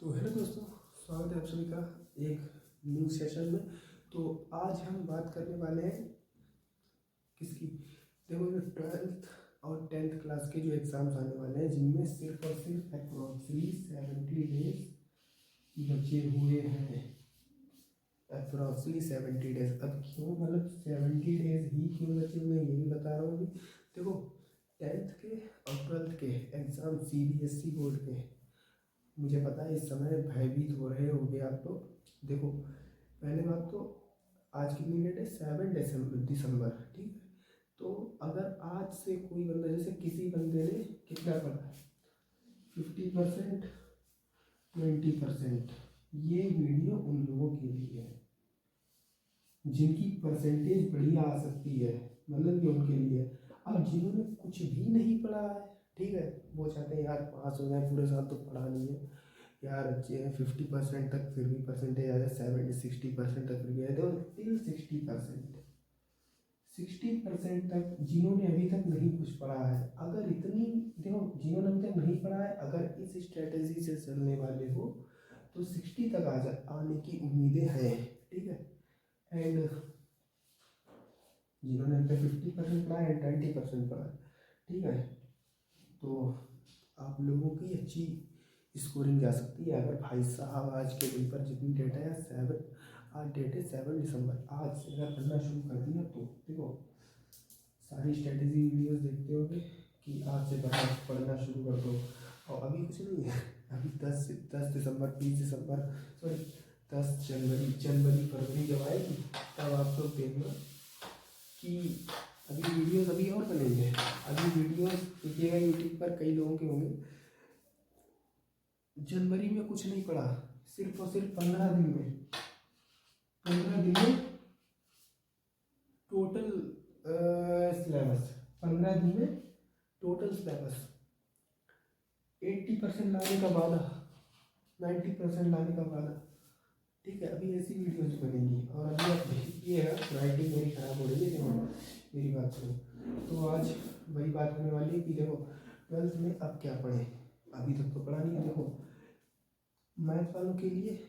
तो हेलो दोस्तों, स्वागत है आप सभी का एक न्यू सेशन में। तो आज हम बात करने वाले हैं किसकी। देखो, जो 12th और 10th क्लास के जो एग्ज़ाम्स आने वाले हैं, जिनमें सिर्फ और सिर्फ अप्रॉक्सिमली 70 डेज बचे हुए हैं। अप्रॉक्सिमली 70 डेज। अब क्यों, मतलब 70 डेज ही क्यों बचे हुए हैं, ये भी बता रहा हूँ अभी। देखो, 10th के और 12th के एग्ज़ाम CBSE बोर्ड के, मुझे पता है इस समय भयभीत हो रहे होंगे आप लोग। देखो, पहले बात तो आज कितनी डेट है, 7 दिसंबर, ठीक है। तो अगर आज से कोई बंदा, जैसे किसी बंदे ने कितना पढ़ा है, 50%, 20%, ये वीडियो उन लोगों के लिए है जिनकी परसेंटेज बढ़िया आ सकती है, मतलब ये उनके लिए है। अब जिन्होंने कुछ भी नहीं पढ़ा है, ठीक है, वो चाहते हैं यार पास हो जाए, पूरे साल तो पढ़ा नहीं है यार, अच्छे हैं 50% तक फिर भी परसेंटेज आ जाए, 60% तक फिर भी आए, तो टिल 60% तक जिन्होंने अभी तक नहीं कुछ पढ़ा है, अगर इतनी, देखो जिन्होंने अभी तक नहीं पढ़ा है, अगर इस स्ट्रेटेजी से चलने वाले हो तो 60 तक आने की उम्मीदें हैं, ठीक है। एंड जिन्होंने अभी तक 50% पढ़ा है, 20% पढ़ा है, ठीक है, तो आप लोगों की अच्छी स्कोरिंग जा सकती है। अगर भाई साहब आज के दिन पर जितनी डेट है, आज डेट है 7 दिसंबर, आज से अगर पढ़ना शुरू कर दिया तो देखो सारी स्ट्रेटेजी वीडियोस देखते होंगे कि आज से पढ़ना शुरू कर दो। और अभी कुछ नहीं है, अभी 10 दिसंबर, 20 दिसंबर, सॉरी 10 जनवरी फरवरी जब आएगी तब आप लोग देखना कि अभी वीडियोस अभी और बनेंगे। अभी वीडियोस देखिएगा यूट्यूब पर, कई लोगों के होंगे जनवरी में कुछ नहीं पढ़ा, सिर्फ और सिर्फ 15 दिन में टोटल सिलेबस, 15 दिन में टोटल सिलेबस 80% लाने का वादा, 90% लाने का वादा, ठीक है। अभी ऐसी वीडियोस बनेंगी। और अभी आप देखिएगा, राइटिंग मेरी खराब हो रही है, देखो मेरी बात सुनो। तो आज वही बात होने वाली है कि देखो 12th में अब क्या पढ़ें, अभी तक तो पढ़ा नहीं है। देखो मैथ वालों के लिए,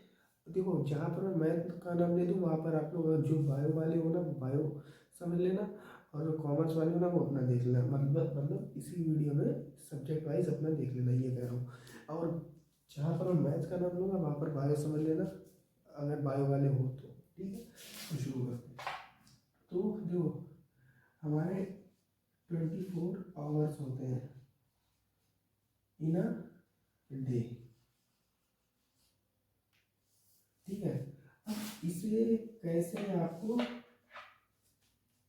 देखो जहाँ पर मैं मैथ का नाम ले दूँ वहाँ पर आप लोग जो बायो वाले हो ना, वो बायो समझ लेना, और जो कॉमर्स वाले हो ना वो अपना देख लेना। मतलब इसी वीडियो में सब्जेक्ट वाइज अपना देख लेना, ये कह रहा हूँ। और जहाँ पर मैं मैथ का नाम लूँगा वहाँ पर बायो समझ लेना, अगर बायो वाले हो तो, ठीक है। तो शुरू करते हैं। तो देखो, हमारे 24 आवर्स होते हैं इन अ डे, ठीक है। अब इसे कैसे आपको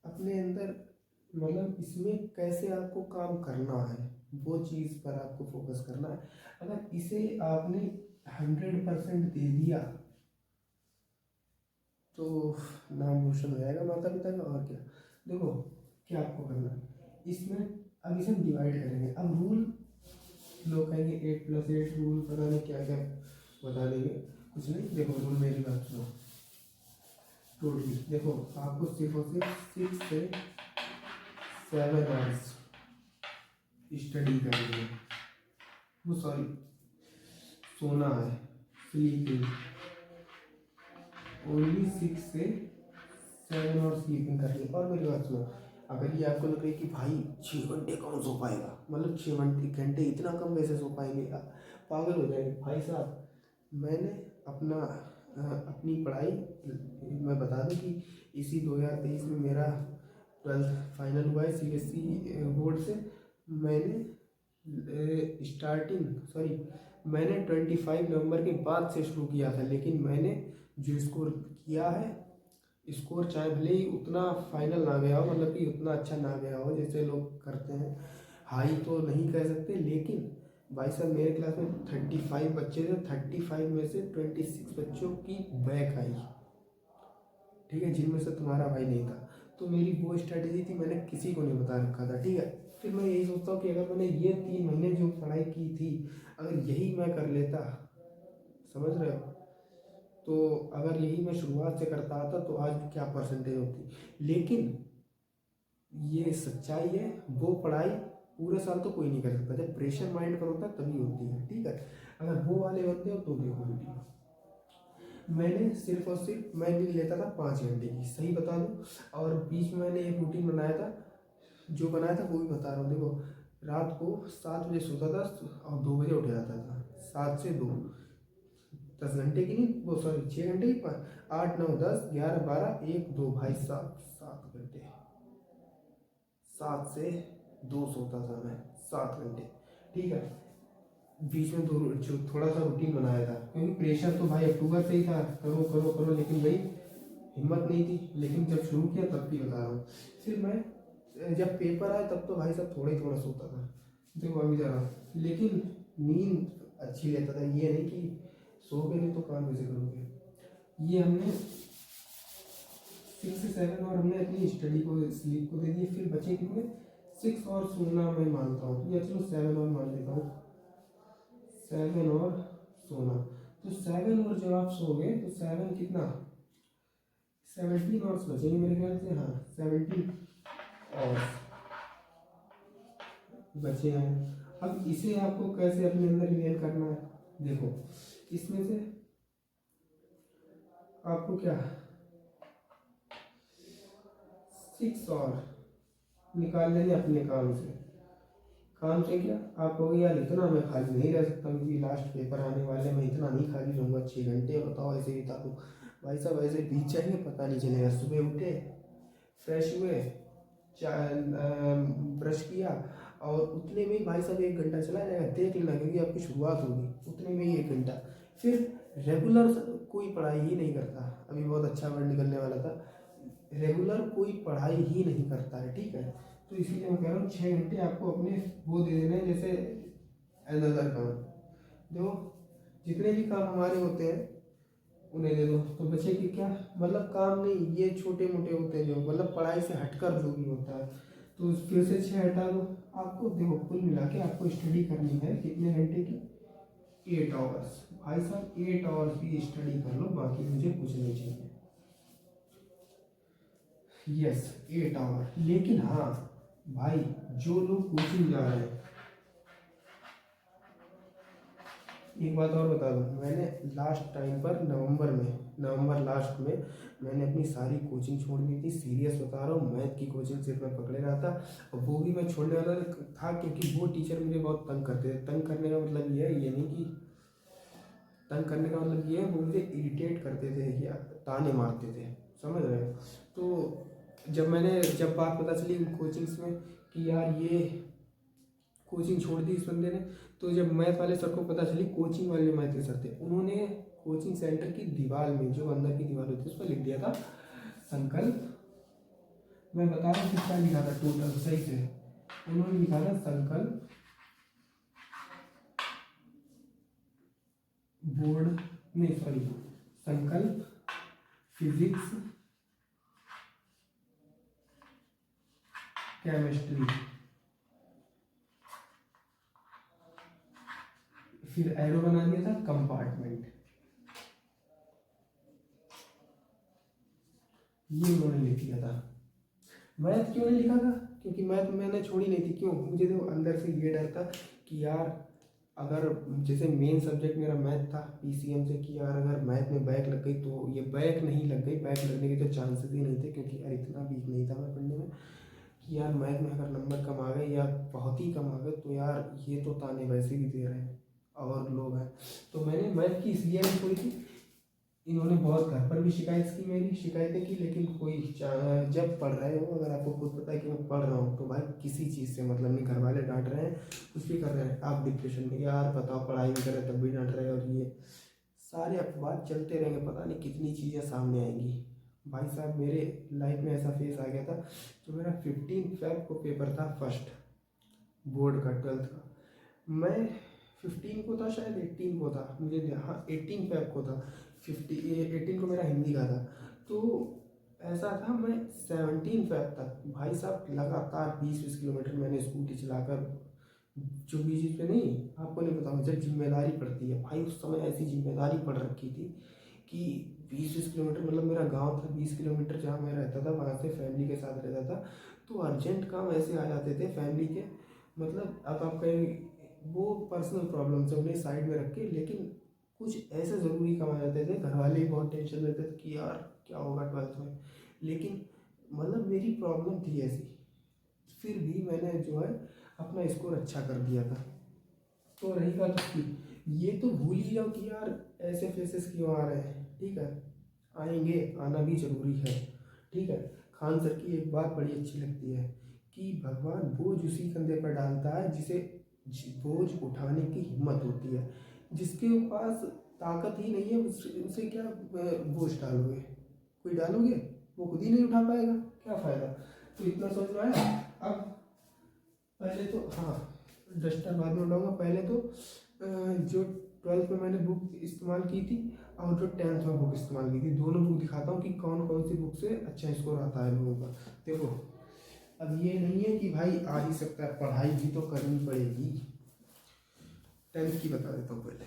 अपने अंदर, मतलब इसमें कैसे आपको काम करना है, वो चीज़ पर आपको फोकस करना है। अगर इसे आपने 100% दे दिया तो नाम रोशन हो जाएगा माता पिता का, और क्या। देखो क्या आपको करना है इसमें, अब इसे हम डिवाइड करेंगे। अब रूल लोग कहेंगे 8+8 रूल, पता नहीं क्या क्या बता देंगे, कुछ नहीं। देखो रूल, मेरी बात सुनो। टोटली देखो, आपको सिर्फ और सिर्फ 6 से 7 आवर्स स्टडी करनी है, वो सॉरी सोना है, स्लीपिंग, ओनली 6 से 7 आवर्स स्लीपिंग करनी है। और मेरी बात सुनो, अगर ये आपको लग रही है कि भाई 6 घंटे कौन सो पाएगा, मतलब 6 घंटे इतना कम कैसे सो पाएंगे, पागल हो जाएंगे भाई साहब। मैंने अपनी पढ़ाई मैं बता दूं कि इसी 2023 में मेरा 12th फाइनल हुआ है CBSE बोर्ड से। मैंने मैंने 25 नवंबर के बाद से शुरू किया था, लेकिन मैंने जो स्कोर किया है, स्कोर चाहे भले ही उतना फाइनल ना गया हो, मतलब कि उतना अच्छा ना गया हो जैसे लोग करते हैं, हाई तो नहीं कह सकते, लेकिन भाई साहब मेरे क्लास में 35 बच्चे थे, 35 में से 26 बच्चों की बैक आई, ठीक है, जिनमें से तुम्हारा भाई नहीं था। तो मेरी वो स्ट्रेटेजी थी, मैंने किसी को नहीं बता रखा था, ठीक है। फिर मैं यही सोचता हूँ कि अगर मैंने ये 3 महीने जो पढ़ाई की थी, अगर यही मैं कर लेता, समझ रहे हो, तो अगर यही मैं शुरुआत से करता आता तो आज क्या परसेंटेज होती। लेकिन ये सच्चाई है, वो पढ़ाई पूरे साल तो कोई नहीं कर सकता, जब प्रेशर माइंड पर होता है तभी होती है, ठीक है। अगर वो वाले बनते हो तो देखो वीडियो। मैंने सिर्फ और सिर्फ मैं नींद लेता था 5 घंटे की, सही बता दूँ। और बीच में मैंने एक रूटीन बनाया था, जो बनाया था वो भी बता रहा हूँ। देखो, रात को 7 बजे सोता था और 2 बजे उठ जाता था। 7 से 2, 10 घंटे की नहीं, वो सॉरी 6 घंटे की, 8 9 10 11 12 1 2, भाई साहब 7 घंटे। 7 से 2 सोता था मैं, 7 घंटे, ठीक है। बीच में दो जो थोड़ा सा रूटीन बनाया था, क्योंकि प्रेशर तो भाई अक्टूबर से ही था, करो करो करो, लेकिन भाई हिम्मत नहीं थी। लेकिन जब शुरू किया तब भी बता रहा हूँ। फिर मैं जब पेपर आया तब तो भाई साहब थोड़ा ही थोड़ा सोता था, देखो अभी जा रहा हूँ, लेकिन नींद अच्छी लेता था। ये नहीं कि सो गए नहीं तो काम कैसे करोगे। ये हमने 6 से 7 और हमने अपनी स्टडी को, स्लीप को दे दिए। फिर बचे कितने, 6 और सोना मैं मानता हूँ, या चलो 7 और मान लेता हूँ, 7 और सोना। तो 7 और जब आप सो गए तो 7 कितना, 17 आवर्स बचेंगे मेरे ख्याल से। हाँ, 17 आवर्स बचे हैं। अब इसे आपको कैसे अपने अंदर रिलेट करना है, देखो इसमें से आपको क्या 6 और निकाल लेंगे अपने काम से। काम से क्या, आप कहोगे यार इतना मैं खाली नहीं रह सकता, क्योंकि लास्ट पेपर आने वाले, मैं इतना नहीं खाली रहूँगा। 6 घंटे बताओ ऐसे बिता दूँ भाई साहब, ऐसे बीत जाएंगे पता नहीं चलेगा। सुबह उठे, फ्रेश हुए, चाय ब्रश किया, और उतने में ही भाई साहब 1 घंटा चला जाएगा, देख लेना, क्योंकि आपकी शुरुआत होगी उतने में ही 1 घंटा। फिर रेगुलर कोई पढ़ाई ही नहीं करता, अभी बहुत अच्छा वर्ड निकलने वाला था, रेगुलर कोई पढ़ाई ही नहीं करता है, ठीक है। तो इसीलिए मैं कह रहा हूँ 6 घंटे आपको अपने वो दे देने हैं, जैसे अनदर काम। देखो जितने भी काम हमारे होते हैं उन्हें दे दो, तो बच्चे की क्या मतलब काम नहीं, ये छोटे मोटे होते हैं जो मतलब पढ़ाई से हटकर जो भी होता है। तो फिर से 6 हटा दो। आपको देखो कुल मिला के आपको स्टडी करनी है कितने घंटे की, 8 आवर्स। भाई साहब 8 आवर्स की स्टडी कर लो, बाकी मुझे कुछ नहीं चाहिए। Yes 8 hour. लेकिन हाँ भाई, जो लोग कोचिंग जा रहे हैं, एक बात और बता दूँ, मैंने लास्ट टाइम पर नवंबर लास्ट में मैंने अपनी सारी कोचिंग छोड़ दी थी। सीरियस बता रहा हूँ, मैथ की कोचिंग सिर्फ मैं पकड़े रहा था, और वो भी मैं छोड़ने वाला था, क्योंकि वो टीचर मुझे बहुत तंग करते थे। तंग करने का मतलब ये है, ये नहीं कि तंग करने का मतलब ये है, वो मुझे इरिटेट करते थे या ताने मारते थे, समझ रहे हो। तो जब बात पता चली कोचिंग्स में कि यार ये कोचिंग छोड़ दी इस बंदे ने, तो जब मैथ वाले सर को पता चली, कोचिंग वाले मैथ के सर थे, उन्होंने कोचिंग सेंटर की दीवार में, जो अंदर की दीवार होती है, उस पर लिख दिया था संकल्प। मैं बता रहा हूँ कितना लिखा था टोटल सही से, उन्होंने लिखा था संकल्प बोर्ड नहीं सॉरी संकल्प फिजिक्स केमिस्ट्री, फिर एरो बना दिया था कंपार्टमेंट। ये उन्होंने लिख दिया था। मैथ क्यों नहीं लिखा था, क्योंकि मैथ मैंने छोड़ी नहीं थी। क्यों, मुझे तो अंदर से ये डर था कि यार अगर जैसे मेन सब्जेक्ट मेरा मैथ था पीसीएम से, कि यार अगर मैथ में बैक लग गई, तो ये बैक नहीं लग गई, बैक लगने के तो चांसेस ही नहीं थे, क्योंकि यार इतना वीक नहीं था मैं पढ़ने में कि यार मैथ में अगर नंबर कम आ गए या बहुत ही कम आ गए, तो यार ये तो ताने वैसे भी दे रहे हैं और लोग हैं। तो मैंने मैथ की इसलिए नहीं छोड़ी थी। इन्होंने बहुत घर पर भी शिकायतें की, लेकिन कोई जब पढ़ रहे हो, अगर आपको खुद पता है कि मैं पढ़ रहा हूँ, तो भाई किसी चीज़ से मतलब नहीं, घर वाले डांट रहे हैं, कुछ भी कर रहे हैं, आप डिप्रेशन में, यार बताओ पढ़ाई नहीं कर रहे तब भी डांट रहे हैं, और ये सारे अफवाह चलते रहेंगे, पता नहीं कितनी चीज़ें सामने आएंगी। भाई साहब मेरे लाइफ में ऐसा फेस आ गया था, जो मेरा 15 फेब को पेपर था, फर्स्ट बोर्ड का 12th का। मैं 15 को था शायद, 18 को था मुझे, हाँ 18 फेब को था, 18 को मेरा हिंदी का था। तो ऐसा था, मैं 17 फेब तक भाई साहब लगातार 20-20 किलोमीटर मैंने स्कूटी चलाकर, जो भी चीज़ पे नहीं, आपको नहीं बताऊँ, जब जिम्मेदारी पड़ती है भाई, उस समय ऐसी जिम्मेदारी पड़ रखी थी कि 20-20 किलोमीटर, मतलब मेरा गांव था 20 किलोमीटर जहाँ मैं रहता था, वहाँ से फैमिली के साथ रहता था। तो अर्जेंट काम ऐसे आ जाते थे फैमिली के, मतलब अब आप कहेंगे वो पर्सनल प्रॉब्लम से उन्हें साइड में रख के, लेकिन कुछ ऐसे ज़रूरी काम आ जाते थे, घर वाले भी बहुत टेंशन लेते थे कि यार क्या होगा 12th में, लेकिन मतलब मेरी प्रॉब्लम थी ऐसी, फिर भी मैंने जो है अपना स्कोर अच्छा कर दिया था। तो रही बात उसकी, ये तो भूल ही जाओ कि यार ऐसे फेसेस क्यों आ रहे हैं, ठीक है, आएंगे, आना भी जरूरी है, ठीक है। खान सर की एक बात बड़ी अच्छी लगती है कि भगवान बोझ उसी कंधे पर डालता है जिसे बोझ उठाने की हिम्मत होती है। जिसके पास ताकत ही नहीं है उसे क्या बोझ डालोगे, कोई डालोगे, वो खुद ही नहीं उठा पाएगा, क्या फ़ायदा। तो इतना समझ में आया। अब पहले तो हाँ, डस्टर बाद में उठाऊंगा, पहले तो जो 12th में मैंने बुक इस्तेमाल की थी और जो 10th में बुक इस्तेमाल की थी, दोनों बुक दिखाता हूँ कि कौन कौन सी बुक से अच्छा स्कोर आता है लोगों का। देखो अब ये नहीं है कि भाई आ ही सकता है, पढ़ाई भी तो करनी पड़ेगी। 10th की बता देता हूँ पहले।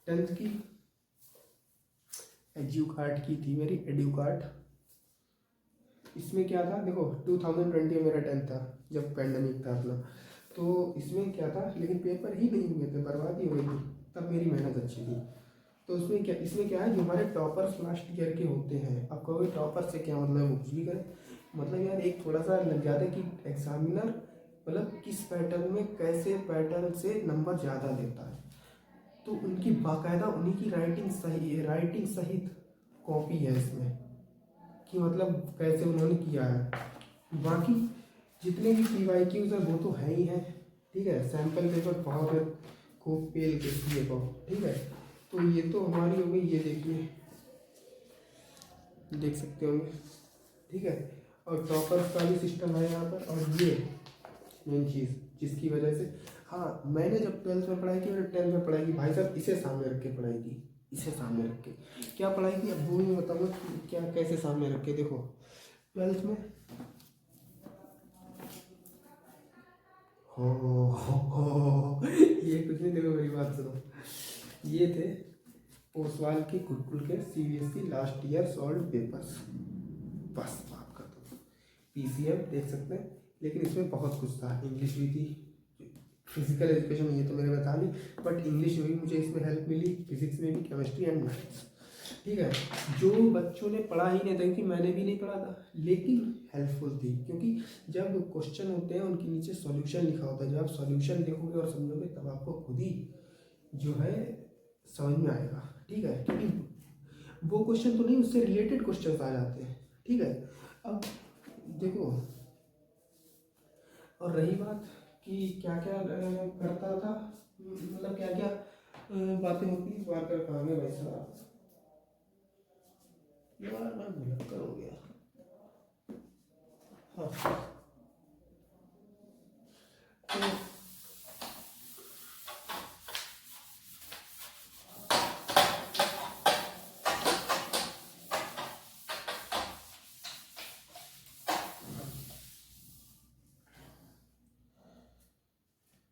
10th की एड्यू कार्ड की थी मेरी, एड्यू कार्ड। इसमें क्या था, देखो 2020 में मेरा 10th था जब पैंडमिक था अपना, तो इसमें क्या था, लेकिन पेपर ही नहीं हुए थे, बर्बादी हो गई थी, तब मेरी मेहनत अच्छी थी। तो इसमें क्या है, जो हमारे टॉपर्स लास्ट ईयर के होते हैं, अब कहोगे टॉपर से क्या मतलब है, वो कुछ भी करें, मतलब यार एक थोड़ा सा लग जाता है कि एग्जामिनर मतलब किस पैटर्न में कैसे पैटर्न से नंबर ज़्यादा देता है, तो उनकी बाकायदा उन्हीं की राइटिंग सहित कॉपी है इसमें, कि मतलब कैसे उन्होंने किया है। बाकी जितने भी PYQs है वो तो है ही है, ठीक है, सैम्पल पेपर बहुत है, खूब पेल के किए को, ठीक है। तो ये तो हमारी हो गई, ये देखिए, देख सकते होंगे, ठीक है। और टॉपर्स का भी सिस्टम है यहाँ पर। और ये मेन चीज़ जिसकी वजह से, हाँ, मैंने जब 12th में पढ़ाई की, मैंने 10th में पढ़ाई की, भाई साहब इसे सामने रख के पढ़ाई की, इसे सामने रख के क्या पढ़ाई की, अब वो मैं बताऊँगा क्या कैसे सामने रख के। देखो 12th में ये कुछ नहीं, देखो मेरी बात सुनो, ये थे ओसवाल के गुरुकुल के CBSE last year solve papers, बस बात कर दो। PCM देख सकते हैं, लेकिन इसमें बहुत कुछ था, इंग्लिश भी थी, फिजिकल एजुकेशन ये तो मैंने बता दी, बट इंग्लिश में भी मुझे इसमें हेल्प मिली, फिजिक्स में भी, केमिस्ट्री एंड मैथ्स, ठीक है। जो बच्चों ने पढ़ा ही नहीं था, क्योंकि मैंने भी नहीं पढ़ा था, लेकिन हेल्पफुल थी, क्योंकि जब क्वेश्चन होते हैं उनके नीचे सॉल्यूशन लिखा होता है, जब आप सॉल्यूशन देखोगे और समझोगे तब आपको खुद ही जो है समझ में आएगा, ठीक है। क्योंकि वो क्वेश्चन तो नहीं, उससे रिलेटेड क्वेश्चन आ जाते हैं, ठीक है। अब देखो, और रही बात कि क्या क्या करता था, मतलब क्या क्या बातें होती, बार कर कहाँ गए भाई साहब, यार मैं भुलक्कड़ हो गया। हाँ,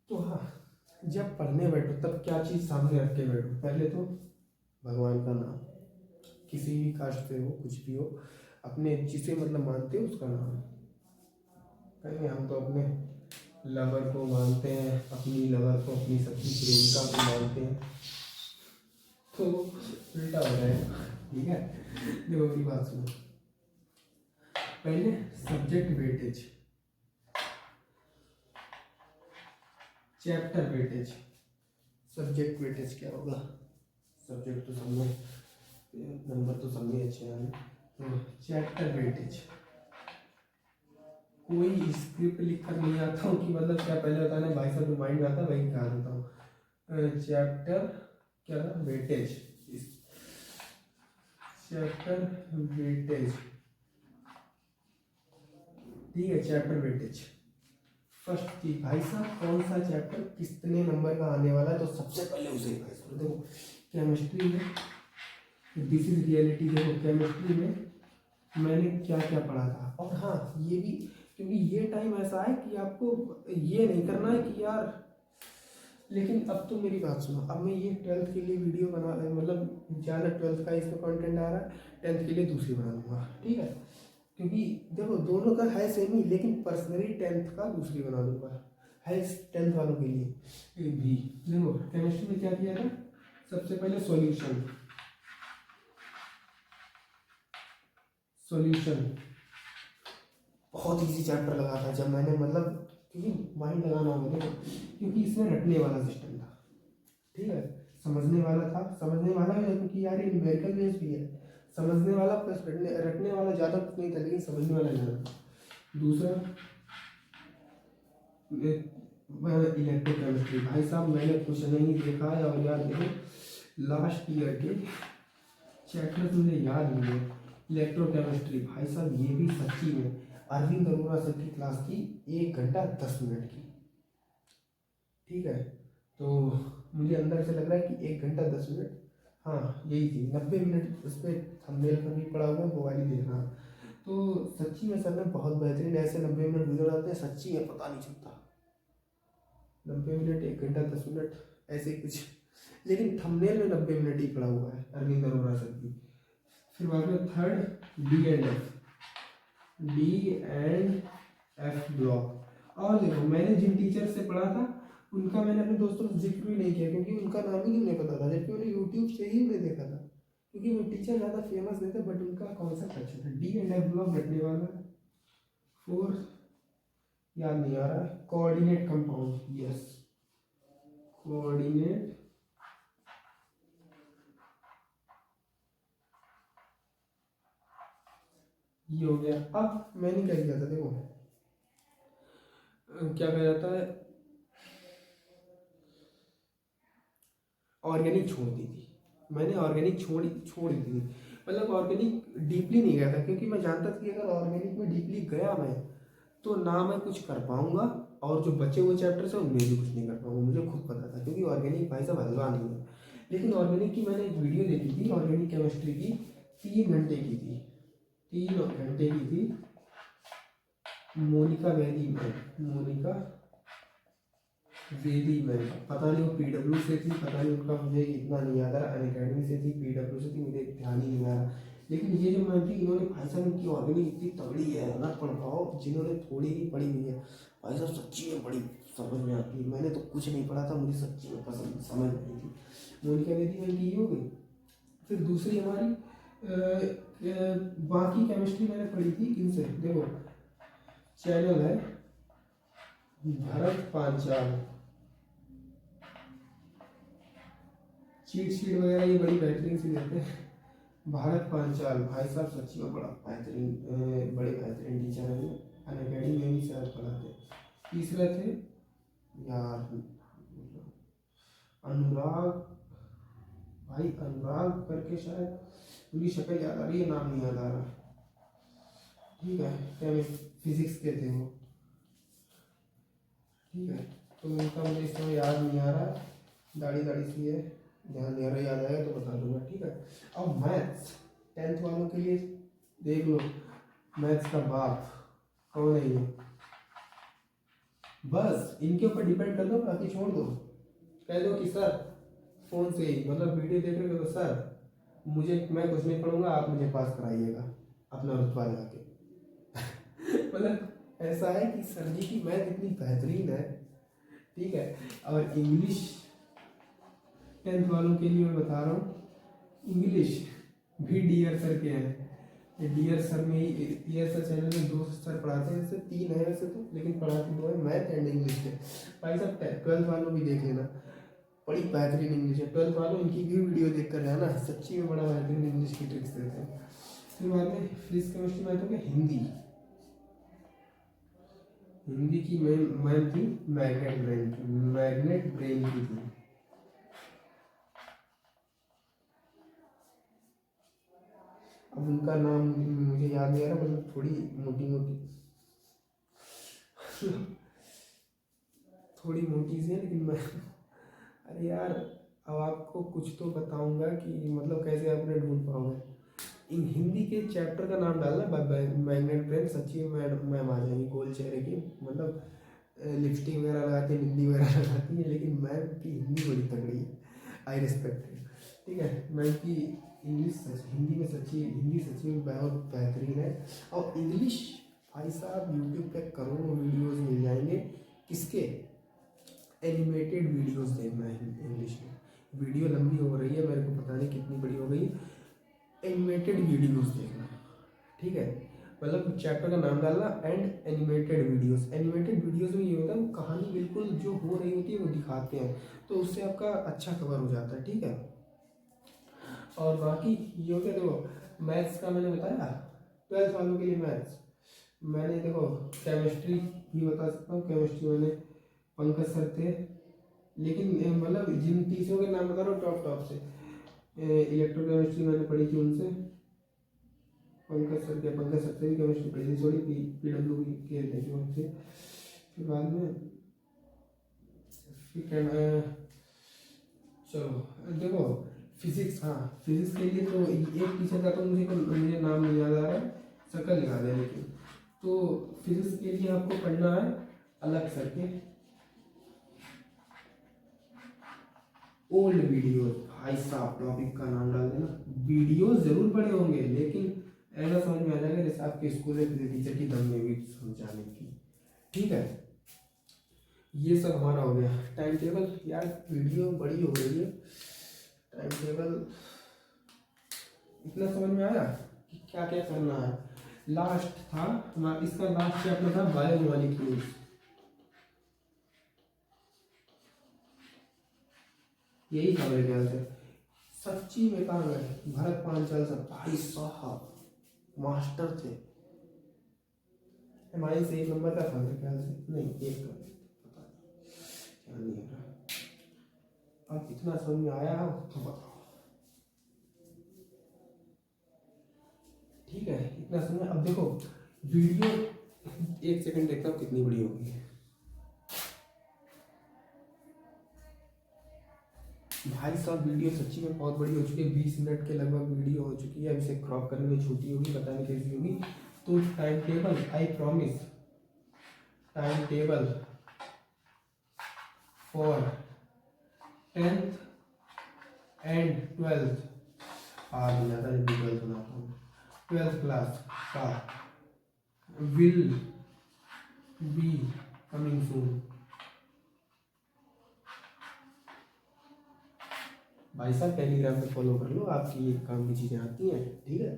तो हाँ, जब पढ़ने बैठो तब क्या चीज़ सामने रख के बैठो, पहले तो भगवान का नाम, किसी भी कास्ट से हो, कुछ भी हो, अपने जिसे मतलब मानते हो उसका नाम। कहेंगे हम तो अपने लवर को मानते हैं, अपनी लवर को, अपनी सच्ची प्रेमिका को मानते हैं, तो उल्टा हो जाएगा, ठीक है। देखो मेरी बात सुनो, पहले subject weightage, chapter weightage. Subject weightage क्या होगा, सब्जेक्ट तो सब में, नंबर तो सब में अच्छे आए, तो चैप्टर वेटेज, कोई स्क्रिप्ट लिख कर नहीं आता हूँ कि मतलब क्या पहले बताना भाई साहब, जो माइंड में आता है वही कहा देता हूँ। चैप्टर क्या था, वेटेज, चैप्टर वेटेज, ठीक है, चैप्टर वेटेज। फर्स्ट चीज भाई साहब, कौन सा चैप्टर कितने नंबर का आने वाला है, तो सबसे पहले उसे रिवाइज करो। देखो केमिस्ट्री में, दिस इज रियलिटी, देखो केमिस्ट्री में मैंने क्या क्या पढ़ा था। और हाँ ये भी, क्योंकि ये टाइम ऐसा है कि आपको ये नहीं करना है कि यार, लेकिन अब तो मेरी बात सुनो, अब मैं ये 12th के लिए वीडियो बना, मतलब ज़्यादा 12th का इसमें कंटेंट आ रहा है, 10th के लिए दूसरी बना दूंगा, ठीक है। क्योंकि देखो दोनों का है सेम ही, लेकिन पर्सनली 10th का दूसरी बना दूंगा, है 10th वालों के लिए। ए भी देखो केमिस्ट्री में क्या किया था, सबसे पहले सॉल्यूशन बहुत इजी चैप्टर लगा था जब मैंने मतलब, क्योंकि माइंड लगाना होगा देखो, क्योंकि इसमें रटने वाला सिस्टम था, ठीक है, समझने वाला था, समझने वाला है क्योंकि यार ये न्यूमेरिकल बेस भी है, समझने वाला प्लस रटने वाला ज़्यादा कुछ नहीं था, लेकिन समझने वाला ज़्यादा। दूसरा इलेक्ट्रोकेमिस्ट्री, भाई साहब मैंने कुछ नहीं देखा है, और यार देखो लास्ट ईयर के चैप्टर मुझे याद नहीं है। इलेक्ट्रोकेमिस्ट्री भाई साहब ये भी सच्ची में अरविंद अरोड़ा सर की क्लास थी 1 घंटा 10 मिनट की, ठीक है, तो मुझे अंदर से लग रहा है कि 1 घंटा 10 मिनट, हाँ यही थी, 90 मिनट उस पर थंबनेल पर भी पड़ा हुआ है, वो वाली देखना। तो सच्ची में सर ने बहुत बेहतरीन, ऐसे 90 मिनट गुजर जाते हैं सच्ची में पता नहीं चलता, 90 मिनट 1 घंटा 10 मिनट ऐसे कुछ, लेकिन थंबनेल में 90 मिनट ही पड़ा हुआ है अरविंद अरोड़ा सर की। फिर बाद में third D and F block. और देखो मैंने जिन टीचर से पढ़ा था उनका मैंने अपने दोस्तों को जिक्र भी नहीं किया, क्योंकि उनका नाम ही नहीं मुझे पता था, जबकि मैंने यूट्यूब से ही मैं देखा था, क्योंकि वो टीचर ज़्यादा फेमस नहीं थे, बट उनका कॉन्सेप्ट अच्छा था। डी एंड एफ ब्लॉक रटने वाला है। फोर्थ याद नहीं आ रहा है, कोऑर्डिनेट कंपाउंड, यस कोऑर्डिनेट ये हो गया। अब मैंने क्या किया था देखो, क्या कहा जाता है, ऑर्गेनिक छोड़ दी थी मैंने, ऑर्गेनिक छोड़ दी थी, मतलब ऑर्गेनिक डीपली नहीं गया था, क्योंकि मैं जानता था कि अगर ऑर्गेनिक में डीपली गया मैं तो ना मैं कुछ कर पाऊंगा, और जो बचे हुए चैप्टर्स हैं उनमें भी कुछ नहीं कर पाऊंगा, मुझे खुद पता था, क्योंकि ऑर्गेनिक भाई साहब हलवा नहीं है। लेकिन ऑर्गेनिक की मैंने एक वीडियो देखी थी, ऑर्गेनिक केमिस्ट्री की, 3 घंटे की थी, 3 घंटे की थी, मोनिका वेदी में पता नहीं वो पीडब्ल्यू से थी, पता नहीं उनका, मुझे इतना नहीं याद आ रहा, अनअकैडमी से थी, पीडब्ल्यू से थी, मुझे ध्यान ही नहीं आ रहा। लेकिन ये जो मैम थी इन्होंने भाई साहब इनकी ऑर्गेनिक इतनी तगड़ी है ना, पढ़ पाओ जिन्होंने थोड़ी ही पढ़ी हुई है भाई साहब सच्ची में बड़ी समझ में आती है। मैंने तो कुछ नहीं पढ़ा था, मुझे सच्ची में पसंद समझ नहीं थी। मोनिका वेदी में की हो गई। फिर दूसरी हमारी बाकी केमिस्ट्री मैंने पढ़ी थी इनसे, देखो चैनल है भरत पांचाल, चीट शीट वगैरह ये बड़ी बेहतरीन सी देते हैं। भारत पांचाल भाई साहब सच्ची में बड़ा बेहतरीन, बड़े बेहतरीन टीचर हैं, अनअकैडमी में भी सर पढ़ाते। तीसरे थे यार अनुराग, भाई अनुराग करके शायद, उनकी शक्ल याद आ रही है, नाम नहीं याद आ रहा, ठीक है, क्या फिजिक्स के थे वो, ठीक है, तो उनका मुझे इस समय याद नहीं आ रहा, दाढ़ी सी है, ध्यान नहीं आ रहा, याद आएगा तो बता दूंगा, ठीक है। अब मैथ्स 10th वालों के लिए देख लो, मैथ्स का बाप कौन है ये, बस इनके ऊपर डिपेंड कर दो, बाकी छोड़ दो, कह दो कि सर फोन से ही, मतलब वीडियो देख रहे हो तो सर मुझे, मैं कुछ नहीं पढ़ूंगा, आप मुझे पास कराइएगा अपना रुतबा जाके। मतलब ऐसा है कि सर जी की मैथ इतनी बेहतरीन है, ठीक है। और इंग्लिश 10th वालों के लिए मैं बता रहा हूँ, इंग्लिश भी डियर सर के हैं, डियर सर में ही, डियर सर चैनल में 2 सर पढ़ाते हैं, जैसे 3 है वैसे तो, लेकिन पढ़ाते 2 है, मैथ एंड इंग्लिश के। भाई साहब 12th वालों भी देख लेना, बड़ी बेहतरीन इंग्लिश है, 12th वालों इनकी भी वीडियो देख कर रहना, सच्ची में बड़ा बेहतरीन इंग्लिश की ट्रिक्स देते हैं। फिर बाद में फिजिक्स केमिस्ट्री मैथ हो गया, हिंदी की मैम थी मैग्नेट ब्रेन की थी, अब उनका नाम मुझे याद नहीं आ रहा, मतलब थोड़ी मोटी सी है, लेकिन मैं अरे यार अब आपको कुछ तो बताऊंगा कि मतलब कैसे आपने ढूंढ पाओगे। इन हिंदी के चैप्टर का नाम डालना मैग्नेट ब्रेन, सच्ची में मैम आ जाएंगी, गोल चेहरे की, मतलब लिपस्टिक वगैरह लगाती है, बिंदी वगैरह लगाती है, लेकिन मैम की हिंदी बड़ी तगड़ी है, आई रिस्पेक्ट है, ठीक है। मैम की इंग्लिश हिंदी सच्ची में बहुत बेहतरीन है। और इंग्लिश भाई साहब यूट्यूब पे करोड़ों वीडियोस मिल जाएंगे, किसके, एनिमेटेड वीडियोस देखना है इंग्लिश में। वीडियो लंबी हो रही है, मेरे को पता नहीं कितनी बड़ी हो गई है। एनिमेटेड वीडियोस देखना, ठीक है। मतलब चैप्टर का नाम डालना and animated videos. Animated videos में ये होता है वो कहानी बिल्कुल जो हो रही होती है वो दिखाते हैं, तो उससे आपका अच्छा कवर हो जाता है, ठीक है। और बाकी ये हो गया, देखो मैथ्स का मैंने बताया 12th वालों के लिए मैथ्स। मैंने देखो केमिस्ट्री भी बता सकता हूँ। केमिस्ट्री मैंने पंकज सर थे, लेकिन मतलब जिन टीचरों के नाम बता रहा हूँ टॉप टॉप से, इलेक्ट्रोकेमिस्ट्री मैंने पढ़ी थी उनसे, पंकज सर से भी केमिस्ट्री पढ़ी थी, थोड़ी PW के थे जो थे। फिर बाद में चलो देखो फिजिक्स, हाँ फिजिक्स के लिए तो एक टीचर का तो मुझे नाम नहीं याद आ रहा है, शक्ल याद है लेकिन। तो फिजिक्स के लिए आपको पढ़ना है अलग सर के ओल्ड वीडियोस। भाई साहब टॉपिक का नाम डाल देना, वीडियोस जरूर पढ़े होंगे लेकिन ऐसा समझ में आ जाएगा जैसे आपके स्कूल में किसी टीचर की दम में भी समझाने की, ठीक है। ये सब हमारा हो गया। टाइम टेबल, यार वीडियो बड़ी हो गई है, टाइम टेबल इतना समझ में आया कि क्या क्या करना है। लास्ट था इसका लास्ट चैप्टर था बायोमॉलिक्यूल्स। यही था मेरे ख्याल से, सच्ची में कहा मैं भरत पांचाल सर भाई साहब मास्टर थे। हमारे से 1 नंबर का था मेरे ख्याल से, नहीं 1 का पता क्या नहीं है। अब इतना समझ में आया तो बताओ, ठीक है इतना समझ। अब देखो वीडियो 1 सेकंड देखता हूँ कितनी बड़ी होगी। भाई साहब वीडियो सच्ची में बहुत बड़ी हो चुकी है, 20 मिनट के लगभग वीडियो हो चुकी है। अब इसे क्रॉप करने में छोटी होगी, पता नहीं कैसी होगी। तो time table, I promise, time table for 10th and 12th, आज ज़्यादा जल्दी 12th बनाता हूँ, 12th क्लास का विल बी कमिंग सून। भाई साहब टेलीग्राम पे फॉलो कर लो, आपकी ये काम की चीज़ें आती हैं, ठीक है।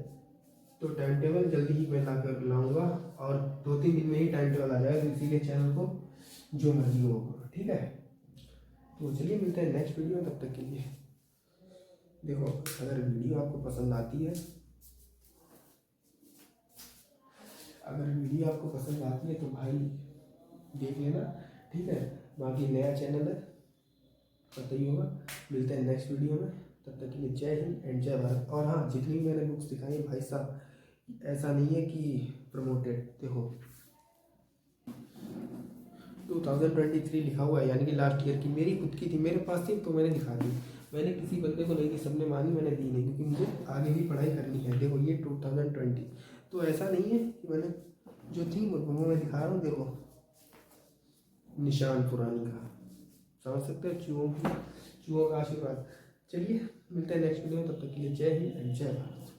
तो टाइम टेबल जल्दी ही मैं ला कर लाऊंगा और 2-3 दिन में ही टाइम टेबल आ जाएगा, तो इसीलिए चैनल को जो मर्जी हो करो, ठीक है। तो चलिए मिलते हैं नेक्स्ट वीडियो में, तब तक के लिए देखो अगर वीडियो आपको पसंद आती है, तो भाई देख लेना, ठीक है। बाकी नया चैनल है पता ही होगा। मिलते हैं नेक्स्ट वीडियो में, तब तक के लिए जय हिंद एंड जय भारत। और हाँ जितनी भी मैंने बुक्स दिखाई है भाई साहब, ऐसा नहीं है कि प्रमोटेड, देखो 2023 लिखा हुआ है, यानी कि लास्ट ईयर की मेरी खुद की थी, मेरे पास थी तो मैंने दिखा दी। मैंने किसी बंदे को नहीं दी, सबने मानी, मैंने दी नहीं क्योंकि मुझे आगे भी पढ़ाई करनी है। देखो ये 2020, तो ऐसा नहीं है कि मैंने जो थी वो मैं दिखा रहा हूँ, देखो निशान पुरानी का, समझ सकते हो, चूहों का आशीर्वाद। चलिए मिलते हैं नेक्स्ट वीडियो में, तब तक के लिए जय हिंद एंड जय भारत।